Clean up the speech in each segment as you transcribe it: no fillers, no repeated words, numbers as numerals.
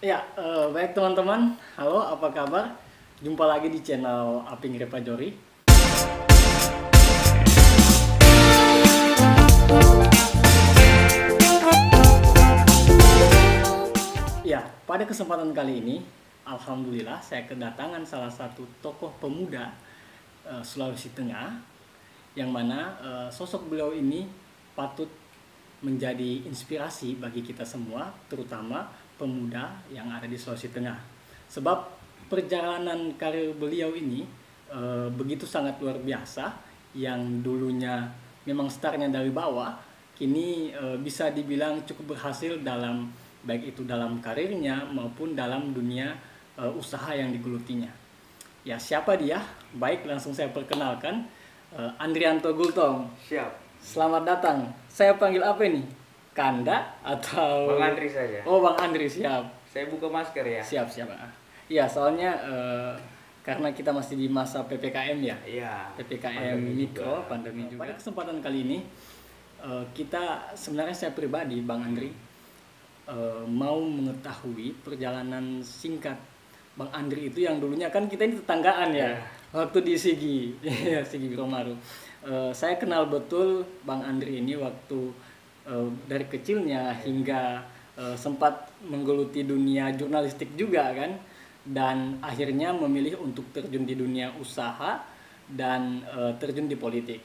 Ya, baik teman-teman. Halo, apa kabar? Jumpa lagi di channel Aping Repajori. Ya, pada kesempatan kali ini, alhamdulillah saya kedatangan salah satu tokoh pemuda Sulawesi Tengah, yang mana sosok beliau ini patut menjadi inspirasi bagi kita semua, terutama pemuda yang ada di Sulawesi Tengah. Sebab perjalanan karir beliau ini begitu sangat luar biasa, yang dulunya memang startnya dari bawah, kini bisa dibilang cukup berhasil dalam baik itu dalam karirnya maupun dalam dunia usaha yang digelutinya. Ya, siapa dia? Baik, langsung saya perkenalkan, Andrianto Gultom. Siap. Selamat datang. Saya panggil apa ini? Kanda atau Bang Andri saja. Oh, Bang Andri, siap. Saya buka masker ya. Siap, siap. Iya, soalnya karena kita masih di masa PPKM ya. Iya. PPKM mikro, pandemi juga. Pada kesempatan kali ini kita sebenarnya, saya pribadi, Bang Andri, mau mengetahui perjalanan singkat Bang Andri itu, yang dulunya kan kita ini tetanggaan ya. Waktu di Sigi, ya, Sigi Gromaru. Saya kenal betul Bang Andri ini waktu dari kecilnya hingga sempat menggeluti dunia jurnalistik juga kan, dan akhirnya memilih untuk terjun di dunia usaha dan terjun di politik,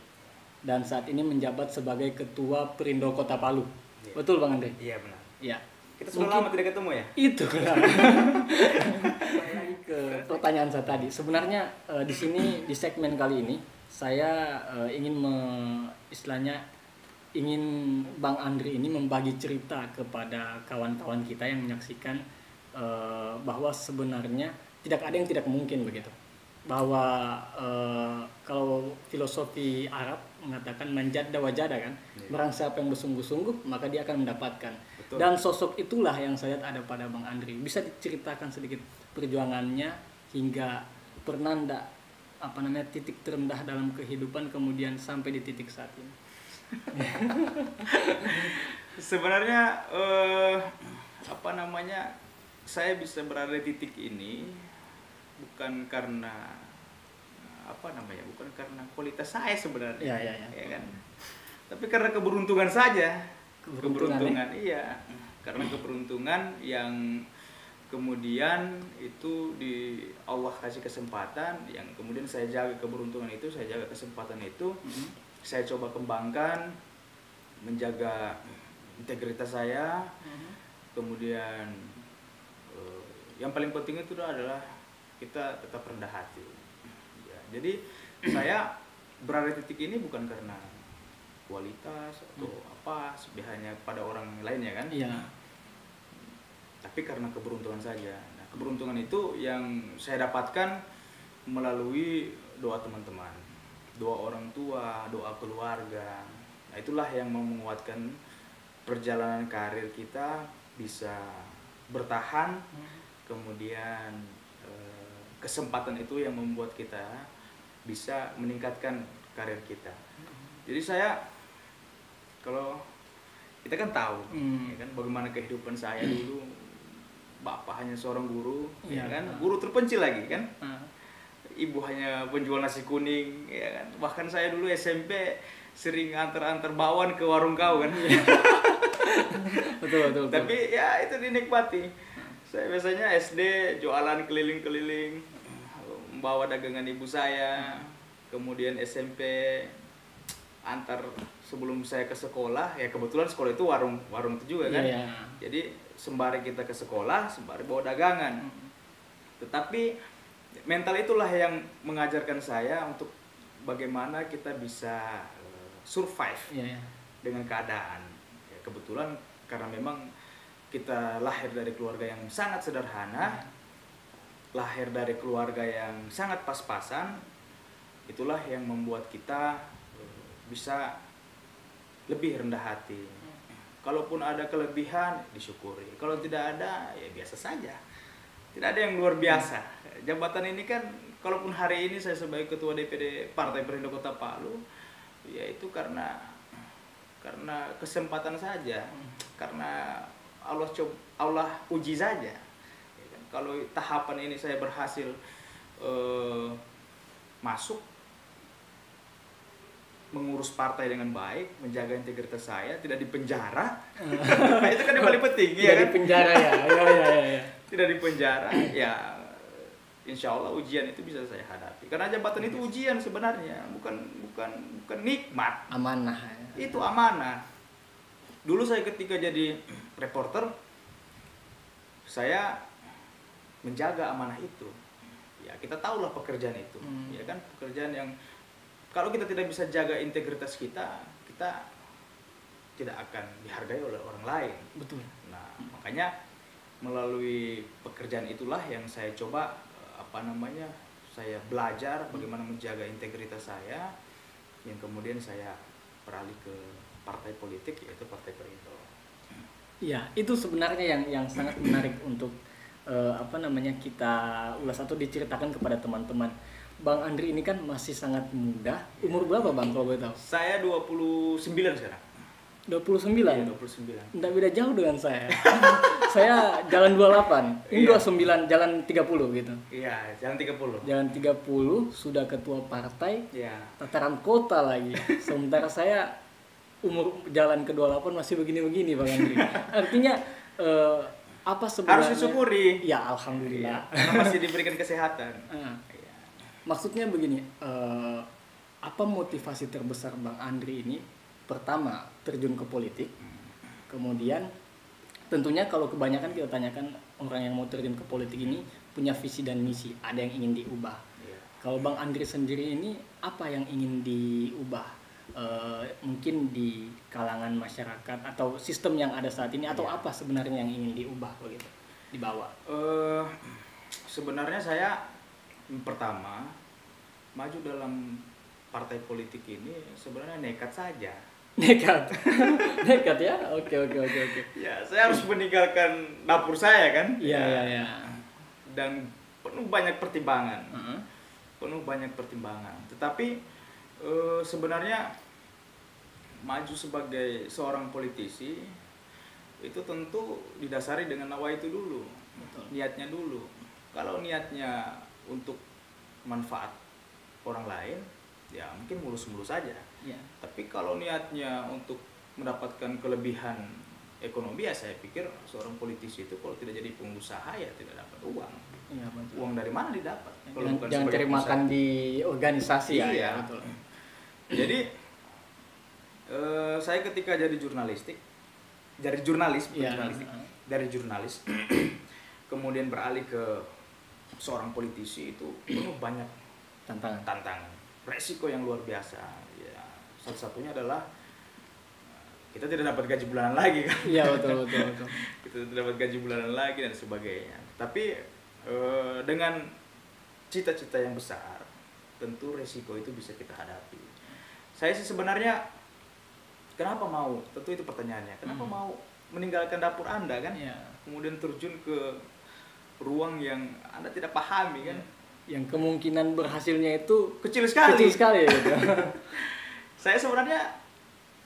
dan saat ini menjabat sebagai ketua Perindo Kota Palu. Betul Bang Andri? Iya benar. Ya. Kita sudah lama tidak ketemu ya? Itu lah. Ke pertanyaan saya tadi. Sebenarnya di sini, di segmen kali ini, saya ingin istilahnya ingin Bang Andri ini membagi cerita kepada kawan-kawan kita yang menyaksikan, bahwa sebenarnya tidak ada yang tidak mungkin begitu. Bahwa kalau filosofi Arab mengatakan manjada wajada kan, barang siapa yang bersungguh-sungguh maka dia akan mendapatkan. Betul. Dan sosok itulah yang saya lihat ada pada Bang Andri. Bisa diceritakan sedikit perjuangannya hingga pernah titik terendah dalam kehidupan, kemudian sampai di titik saat ini. Sebenarnya saya bisa berada di titik ini bukan karena bukan karena kualitas saya sebenarnya. Ya kan? Tapi karena keberuntungan saja. Keberuntungan, iya. Karena keberuntungan yang kemudian itu di Allah kasih kesempatan, yang kemudian saya jaga keberuntungan itu, saya jaga kesempatan itu, saya coba kembangkan, menjaga integritas saya, kemudian yang paling penting itu adalah kita tetap rendah hati. Ya, jadi saya berada di titik ini bukan karena kualitas atau sebihannya pada orang lainnya kan. Iya. Tapi karena keberuntungan saja. Nah, keberuntungan itu yang saya dapatkan melalui doa teman-teman, doa orang tua, doa keluarga. Nah, itulah yang menguatkan perjalanan karir kita bisa bertahan. Kemudian kesempatan itu yang membuat kita bisa meningkatkan karir kita. Jadi kalau kita kan tahu, ya kan, bagaimana kehidupan saya dulu. Bapak hanya seorang guru, ya kan, guru terpencil lagi kan. Ibu hanya penjual nasi kuning, ya kan. Bahkan saya dulu SMP sering antar bawan ke warung kau kan. betul. Tapi ya itu dinikmati. Saya biasanya SD jualan keliling-keliling, membawa dagangan ibu saya. Kemudian SMP antar sebelum saya ke sekolah, ya kebetulan sekolah itu warung itu juga kan. Jadi sembari kita ke sekolah, sembari bawa dagangan. Tetapi mental itulah yang mengajarkan saya untuk bagaimana kita bisa survive dengan keadaan. Ya, kebetulan karena memang kita lahir dari keluarga yang sangat sederhana, lahir dari keluarga yang sangat pas-pasan, itulah yang membuat kita bisa lebih rendah hati. Kalaupun ada kelebihan, disyukuri. Kalau tidak ada, ya biasa saja. Tidak ada yang luar biasa. Jabatan ini kan, kalaupun hari ini saya sebagai ketua DPD Partai Perindo Kota Palu, ya itu karena kesempatan saja. Karena Allah uji saja. kalau tahapan ini saya berhasil masuk mengurus partai dengan baik, menjaga integritas saya, tidak dipenjara. Nah, itu kan yang paling penting, Tidak ya kan? dipenjara ya. Ya. Tidak dipenjara, ya insya Allah ujian itu bisa saya hadapi. Karena jabatan itu ujian sebenarnya, bukan nikmat. Amanah. Itu amanah. Dulu saya ketika jadi reporter, saya menjaga amanah itu. Ya kita tahulah pekerjaan itu, ya kan, pekerjaan yang kalau kita tidak bisa jaga integritas kita tidak akan dihargai oleh orang lain. Betul. Nah, makanya melalui pekerjaan itulah yang saya coba saya belajar bagaimana menjaga integritas saya, yang kemudian saya beralih ke partai politik, yaitu Partai Perindo. Iya, itu sebenarnya yang sangat menarik untuk kita ulas atau diceritakan kepada teman-teman. Bang Andri ini kan masih sangat muda. Umur berapa Bang kalau boleh tahu? Saya 29 sekarang. 29? Iya, 29. Nggak beda jauh dengan saya. Saya jalan 28, ini 29, jalan 30 gitu. Iya, jalan 30. Jalan 30, sudah ketua partai, Iya. tataran kota lagi. Sementara saya umur jalan ke 28 masih begini-begini Bang Andri. Artinya apa sebenarnya? Harus disyukuri. Ya, alhamdulillah. Karena masih diberikan kesehatan. Maksudnya begini, apa motivasi terbesar Bang Andri ini? Pertama, terjun ke politik. Kemudian, tentunya kalau kebanyakan kita tanyakan orang yang mau terjun ke politik ini punya visi dan misi, ada yang ingin diubah. Kalau Bang Andri sendiri ini, apa yang ingin diubah? Mungkin di kalangan masyarakat atau sistem yang ada saat ini, atau apa sebenarnya yang ingin diubah begitu, dibawa? Sebenarnya saya pertama maju dalam partai politik ini sebenarnya nekat saja. Nekat ya, oke. Ya, saya harus meninggalkan dapur saya kan. Iya. Dan penuh banyak pertimbangan. Penuh banyak pertimbangan. Tetapi sebenarnya maju sebagai seorang politisi itu tentu didasari dengan nawa itu dulu. Betul. Niatnya dulu. Kalau niatnya untuk manfaat orang lain, ya mungkin mulus-mulus saja. Ya. Tapi kalau niatnya untuk mendapatkan kelebihan ekonomi, ya saya pikir seorang politisi itu kalau tidak jadi pengusaha ya tidak dapat uang. Iya, betul. Uang dari mana didapat? Jangan cari makan di organisasi. Iya. Ya, betul. Jadi saya ketika jadi jurnalis, dari jurnalis kemudian beralih ke seorang politisi, itu penuh banyak tantangan, resiko yang luar biasa. Ya, satu-satunya adalah kita tidak dapat gaji bulanan lagi kan. Iya, betul. Kita tidak dapat gaji bulanan lagi dan sebagainya. Tapi dengan cita-cita yang besar, tentu resiko itu bisa kita hadapi. Saya sih sebenarnya kenapa mau? Tentu itu pertanyaannya. Kenapa mau meninggalkan dapur Anda kan? Ya. Kemudian terjun ke ruang yang Anda tidak pahami kan? Yang kemungkinan berhasilnya itu Kecil sekali gitu. Saya sebenarnya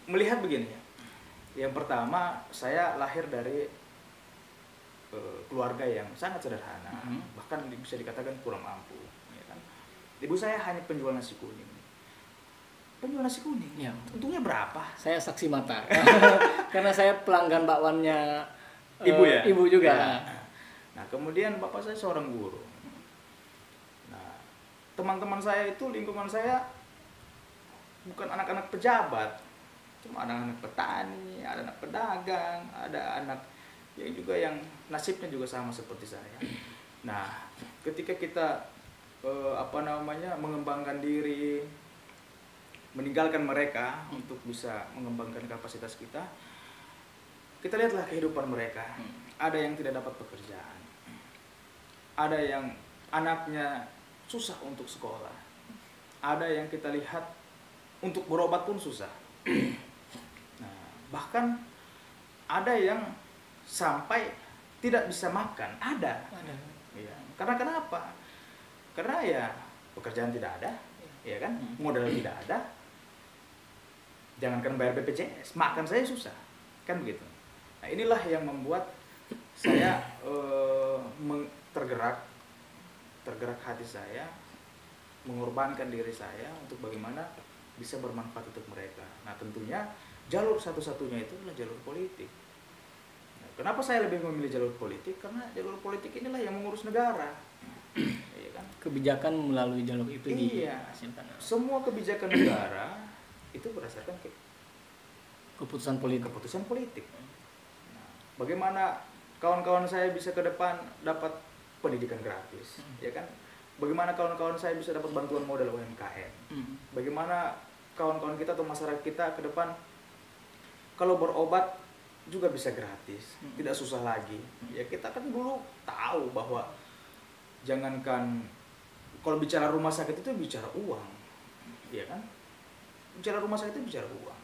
melihat begini. Yang pertama, saya lahir dari keluarga yang sangat sederhana, bahkan bisa dikatakan kurang mampu. Ya kan? Ibu saya hanya penjual nasi kuning. Ya. Untungnya berapa? Saya saksi mata. Karena saya pelanggan bakwannya Ibu ya? Ibu juga. Ya. Nah, kemudian bapak saya seorang guru. Nah, teman-teman saya itu, lingkungan saya bukan anak-anak pejabat, cuma anak-anak petani, ada anak pedagang, ada anak yang juga yang nasibnya juga sama seperti saya. Nah, ketika kita mengembangkan diri, meninggalkan mereka untuk bisa mengembangkan kapasitas kita, kita lihatlah kehidupan mereka. Ada yang tidak dapat pekerjaan, ada yang anaknya susah untuk sekolah, ada yang kita lihat untuk berobat pun susah. Nah, bahkan ada yang sampai tidak bisa makan, ada. Ya. Karena kenapa? Karena ya pekerjaan tidak ada, ya kan? Modal tidak ada. Jangankan bayar BPJS, makan saya susah, kan begitu. Nah, inilah yang membuat saya tergerak hati saya, mengorbankan diri saya untuk bagaimana bisa bermanfaat untuk mereka. Nah tentunya jalur satu-satunya itu adalah jalur politik. Nah, kenapa saya lebih memilih jalur politik? Karena jalur politik inilah yang mengurus negara. Iya kan? Kebijakan melalui jalur itu Iya. dihasilkan. Semua kebijakan negara itu berdasarkan Keputusan politik. Nah, bagaimana kawan-kawan saya bisa ke depan dapat pendidikan gratis, ya kan? Bagaimana kawan-kawan saya bisa dapat bantuan modal UMKM? Bagaimana kawan-kawan kita atau masyarakat kita ke depan kalau berobat juga bisa gratis, tidak susah lagi. Ya kita kan dulu tahu bahwa jangankan kalau bicara rumah sakit itu bicara uang, ya kan? Bicara rumah sakit itu bicara uang.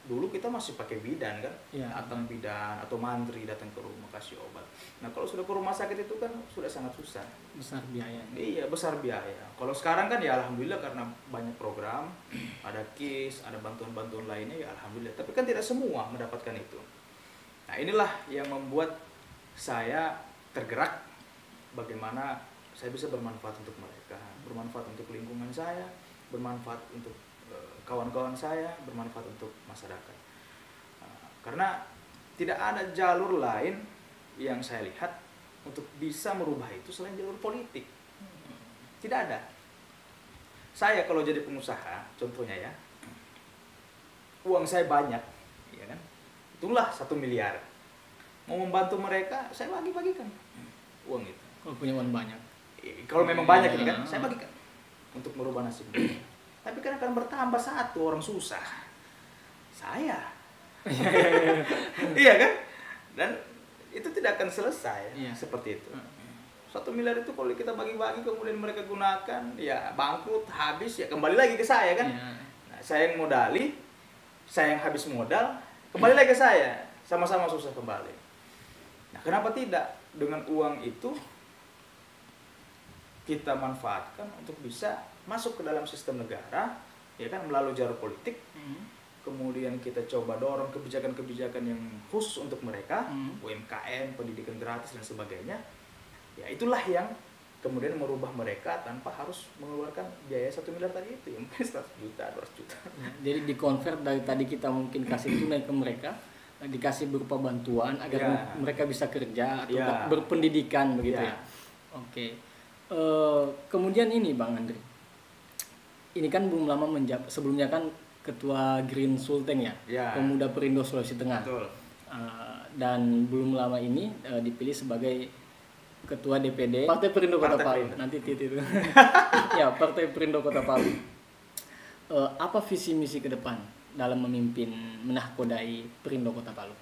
Dulu kita masih pakai bidan kan, datang bidan atau mantri datang ke rumah kasih obat. Nah kalau sudah ke rumah sakit itu kan sudah sangat susah. Besar biaya. Iya besar biaya. Kalau sekarang kan ya alhamdulillah karena banyak program, ada KIS, ada bantuan-bantuan lainnya ya alhamdulillah. Tapi kan tidak semua mendapatkan itu. Nah inilah yang membuat saya tergerak bagaimana saya bisa bermanfaat untuk mereka, bermanfaat untuk lingkungan saya, bermanfaat untuk kawan-kawan saya, bermanfaat untuk masyarakat. Karena tidak ada jalur lain yang saya lihat untuk bisa merubah itu selain jalur politik. Tidak ada. Saya kalau jadi pengusaha, contohnya ya, uang saya banyak, ya kan? Itulah 1 miliar. Mau membantu mereka, saya bagi-bagikan uang itu. Kalau punya uang banyak. Kalau memang banyak ini kan, saya bagikan untuk merubah nasib mereka. Tapi kan akan bertambah satu orang susah. Saya. Iya kan? Dan itu tidak akan selesai seperti itu. 1 miliar itu kalau kita bagi-bagi kemudian mereka gunakan, ya bangkrut, habis, ya kembali lagi ke saya kan. Nah, saya yang modali, saya yang habis modal, kembali lagi ke saya. Sama-sama susah kembali. Nah, kenapa tidak dengan uang itu kita manfaatkan untuk bisa masuk ke dalam sistem negara, ya kan, melalui jalur politik. Kemudian kita coba dorong kebijakan-kebijakan yang khusus untuk mereka, UMKM, pendidikan gratis dan sebagainya. Ya itulah yang kemudian merubah mereka tanpa harus mengeluarkan biaya 1 miliar tadi itu, ya mungkin 100 juta, 200 juta. Jadi dikonvert dari tadi kita mungkin kasih tunai ke mereka, dikasih berupa bantuan agar mereka bisa kerja atau berpendidikan begitu ya. Oke. Kemudian ini Bang Andri, ini kan belum lama menjabat, sebelumnya kan Ketua Green Sulteng ya, Pemuda Perindo Sulawesi Tengah. Betul. Dan belum lama ini dipilih sebagai Ketua DPD Partai Perindo Kota Palu. Nanti titik itu. Ya, Partai Perindo Kota Palu. Apa visi misi ke depan dalam memimpin menahkodai Perindo Kota Palu?